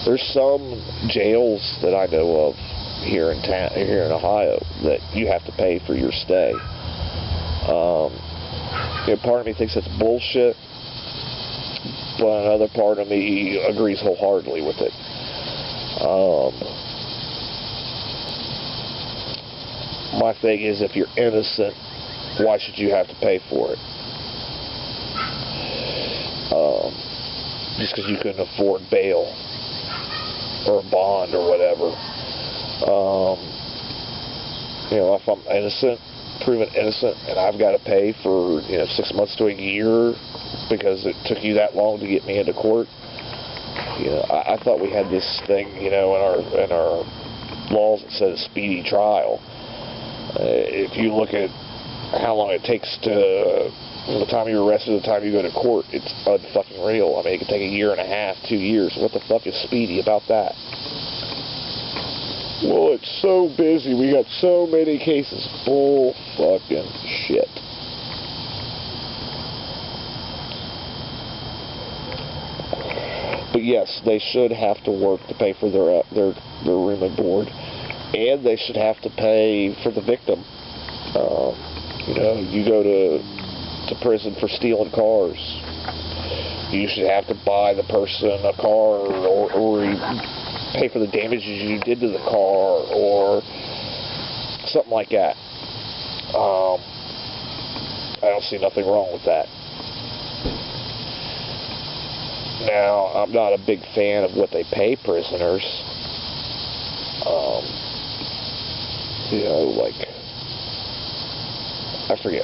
There's some jails that I know of here in Ohio, that you have to pay for your stay. Part of me thinks that's bullshit, but another part of me agrees wholeheartedly with it. My thing is, if you're innocent, why should you have to pay for it? Just because you couldn't afford bail or a bond or whatever. If I'm innocent, proven innocent, and I've got to pay for 6 months to a year because it took you that long to get me into court. I thought we had this thing, in our laws that said a speedy trial. If you look at how long it takes to, from the time you're arrested to the time you go to court, it's unfucking real. I mean, it can take a year and a half, 2 years. What the fuck is speedy about that? Well, it's so busy. We got so many cases. Bull fucking shit. But yes, they should have to work to pay for their room and board, and they should have to pay for the victim. You go to prison for stealing cars. You should have to buy the person a car, or pay for the damages you did to the car, or something like that. I don't see nothing wrong with that. Now, I'm not a big fan of what they pay prisoners. I forget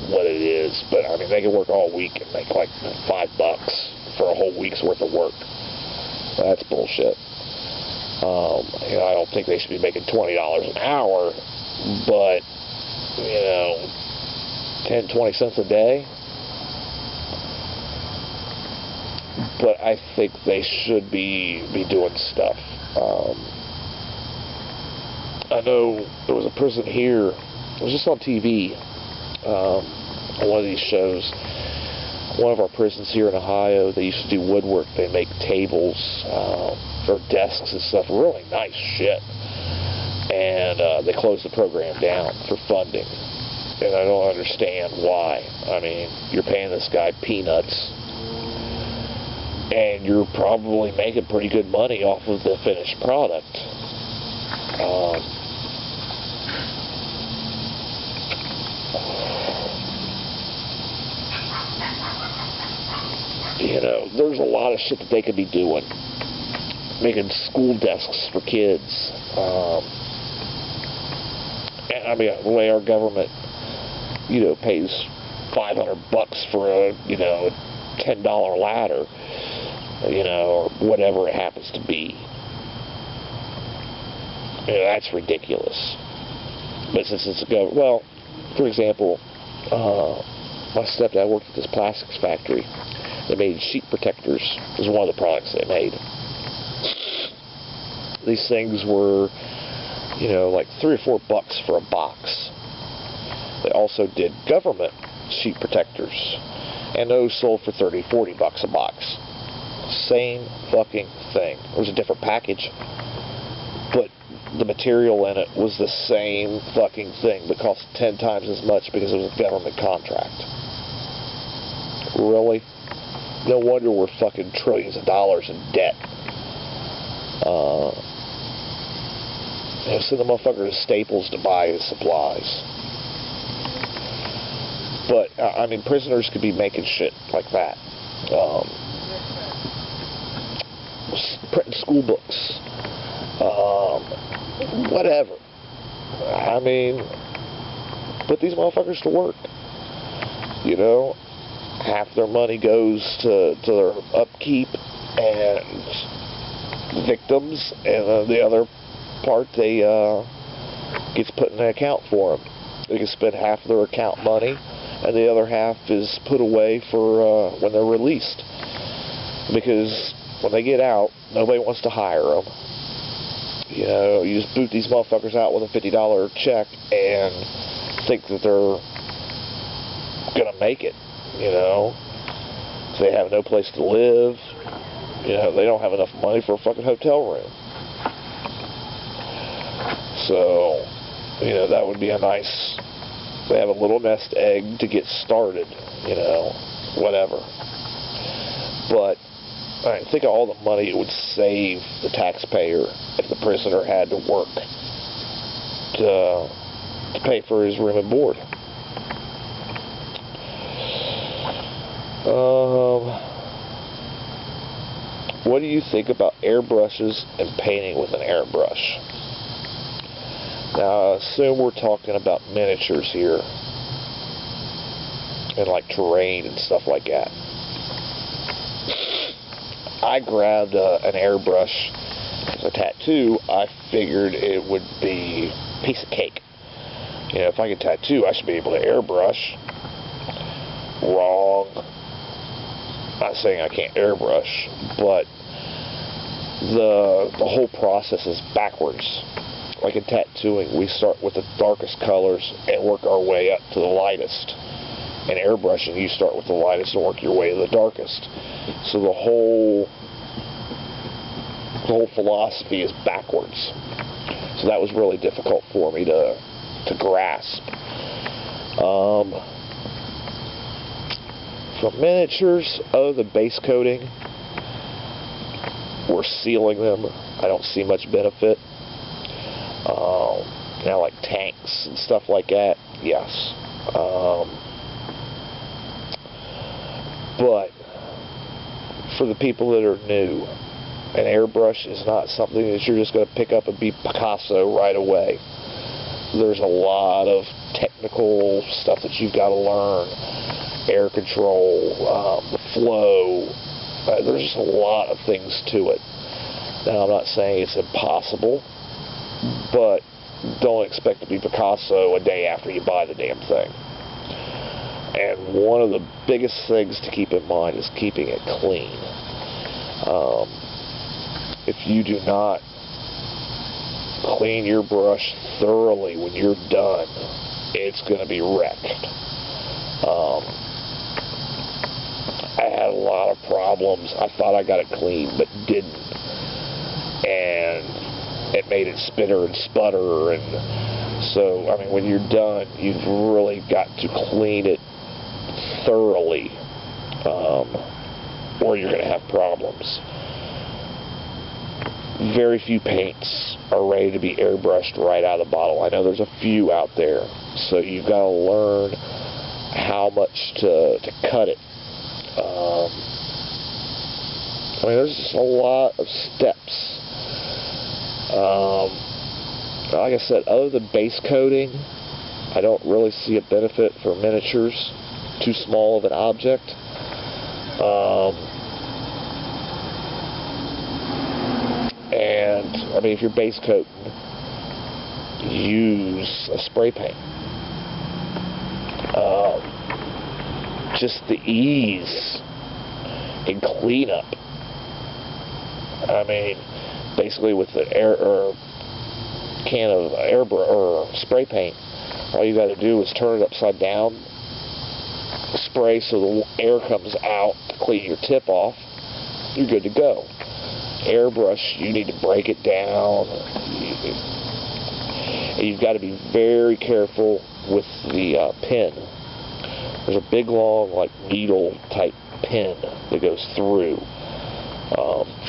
what it is, but I mean, they can work all week and make like $5 for a whole week's worth of work. That's bullshit. I don't think they should be making $20 an hour, but 10, 20 cents a day. But I think they should be doing stuff. I know there was a prison here. It was just on TV. On one of these shows. One of our prisons here in Ohio, they used to do woodwork. They make tables or desks and stuff. Really nice shit. And they closed the program down for funding. And I don't understand why. I mean, you're paying this guy peanuts. And you're probably making pretty good money off of the finished product. There's a lot of shit that they could be doing. Making school desks for kids. I mean, the way our government, pays $500 for a, $10 ladder, or whatever it happens to be. That's ridiculous. But since it's for example, my stepdad worked at this plastics factory. They made sheet protectors. It was one of the products they made. These things were, like $3 or $4 for a box. They also did government sheet protectors, and those sold for $30, $40 a box. Same fucking thing. It was a different package, but the material in it was the same fucking thing, but cost 10 times as much because it was a government contract. Really? No wonder we're fucking trillions of dollars in debt. Send the motherfucker to Staples to buy his supplies. But, I mean, prisoners could be making shit like that. Printing school books. Whatever. I mean, put these motherfuckers to work. Half their money goes to their upkeep and victims, and the other part gets put in an account for them. They can spend half of their account money, and the other half is put away for when they're released. Because when they get out, nobody wants to hire them. You just boot these motherfuckers out with a $50 check and think that they're gonna make it. So they have no place to live. You know, they don't have enough money for a fucking hotel room. So, you know, that would be a nice, they have a little nest egg to get started, you know, whatever. But, I mean, think of all the money it would save the taxpayer if the prisoner had to work to pay for his room and board. What do you think about airbrushes and painting with an airbrush? Now, I assume we're talking about miniatures here, and like terrain and stuff like that. I grabbed an airbrush as a tattoo. I figured it would be a piece of cake. You know, if I could tattoo, I should be able to airbrush. Wrong. Not saying I can't airbrush, but the whole process is backwards. Like in tattooing, we start with the darkest colors and work our way up to the lightest. In airbrushing, you start with the lightest and work your way to the darkest. So the whole philosophy is backwards. So that was really difficult for me to grasp. For miniatures, other than base coating, we're sealing them. I don't see much benefit. You know, like tanks and stuff like that, yes. But for the people that are new, an airbrush is not something that you're just going to pick up and be Picasso right away. There's a lot of technical stuff that you've got to learn. Air control, the flow. There's just a lot of things to it. Now, I'm not saying it's impossible, but don't expect to be Picasso a day after you buy the damn thing. And one of the biggest things to keep in mind is keeping it clean. If you do not clean your brush thoroughly when you're done, it's going to be wrecked. I had a lot of problems. I thought I got it clean, but didn't. And it made it spitter and sputter. And so, I mean, when you're done, you've really got to clean it thoroughly, or you're going to have problems. Very few paints are ready to be airbrushed right out of the bottle. I know there's a few out there, so you've got to learn how much to cut it. I mean, there's just a lot of steps. Like I said, other than base coating, I don't really see a benefit for miniatures. Too small of an object. And, I mean, if you're base coating, use a spray paint. Just the ease in cleanup. I mean, basically with the can of spray paint, all you got to do is turn it upside down, spray so the air comes out to clean your tip off. You're good to go. Airbrush, you need to break it down. And you've got to be very careful with the pin. There's a big, long, like needle type pin that goes through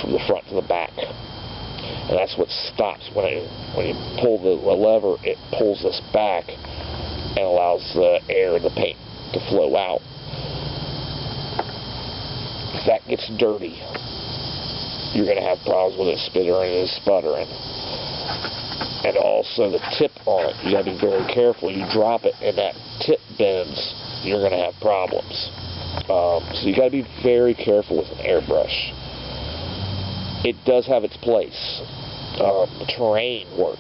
from the front to the back, and that's what stops when you pull the lever. It pulls this back and allows the air and the paint to flow out. If that gets dirty, you're going to have problems with it spittering and sputtering. And also the tip on it, you got to be very careful. You drop it and that tip bends, you're going to have problems. So you got to be very careful with an airbrush. It does have its place. Terrain work,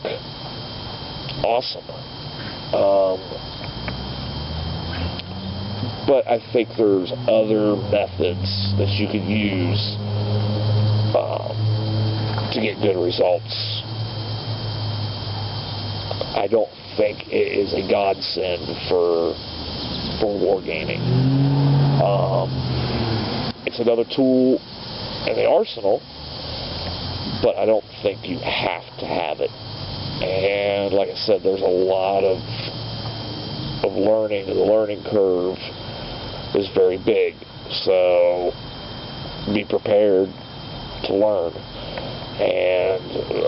awesome. But I think there's other methods that you could use to get good results. I don't think it is a godsend for wargaming. It's another tool, and they are arsenal, but I don't think you have to have it. And like I said, there's a lot of learning. The learning curve is very big, so be prepared to learn. And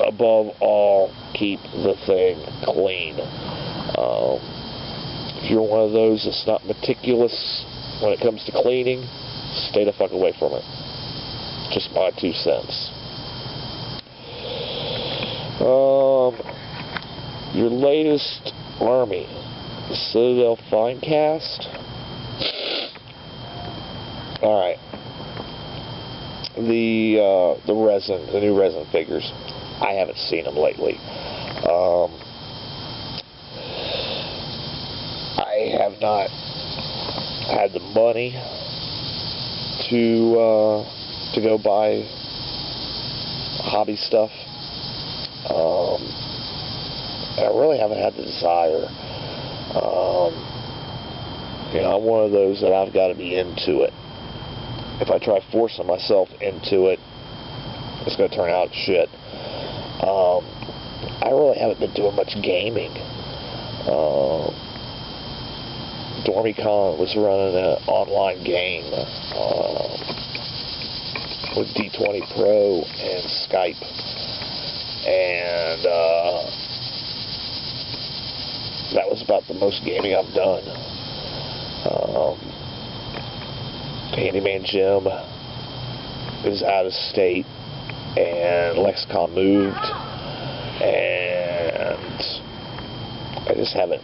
above all, keep the thing clean. If you're one of those that's not meticulous when it comes to cleaning, stay the fuck away from it. Just my 2 cents. Your latest Army, Citadel Finecast. Alright. The resin, the new resin figures. I haven't seen them lately. I have not had the money to go buy hobby stuff. I really haven't had the desire. I'm one of those that I've got to be into it. If I try forcing myself into it, it's going to turn out shit. I really haven't been doing much gaming. Dormicon was running an online game with D20 Pro and Skype, and that was about the most gaming I've done. Handyman Jim is out of state, and Lexicon moved, and I just haven't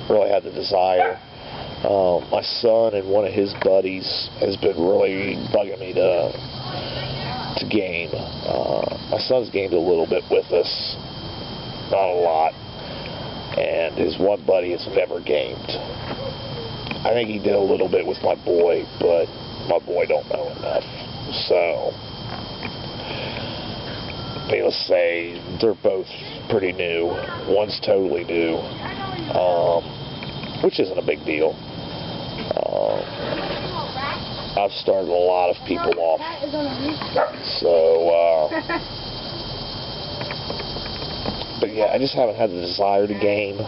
really had the desire. My son and one of his buddies has been really bugging me to game. My son's gamed a little bit with us, not a lot, and his one buddy has never gamed. I think he did a little bit with my boy, but my boy don't know enough. So, needless to say, they're both pretty new. One's totally new, which isn't a big deal. I've started a lot of people off. So, but yeah, I just haven't had the desire to game.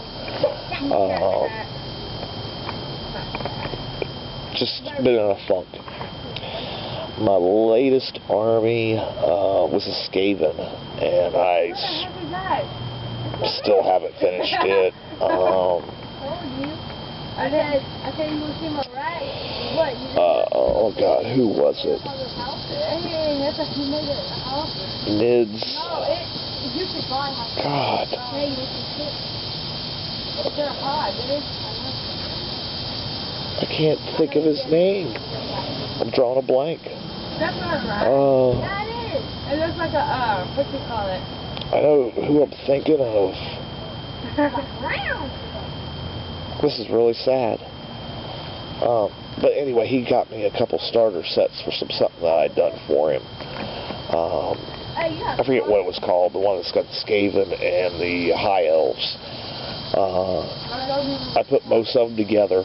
Just been in a funk. My latest army was a Skaven, and I still haven't finished it. Oh god, who was it? Nids. God. I can't think of his name. I'm drawing a blank. That's not right. Oh. Yeah, it is. It looks like a, what do you call it? I know who I'm thinking of. This is really sad. But anyway, he got me a couple starter sets for something that I'd done for him. I forget what it was called, the one that's got the Skaven and the High Elves. I put most of them together,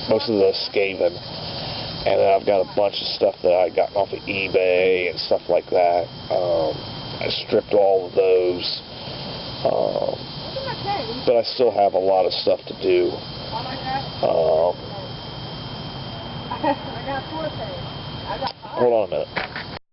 most of the Skaven, and then I've got a bunch of stuff that I got off of eBay and stuff like that. I stripped all of those, but I still have a lot of stuff to do. Hold on a minute.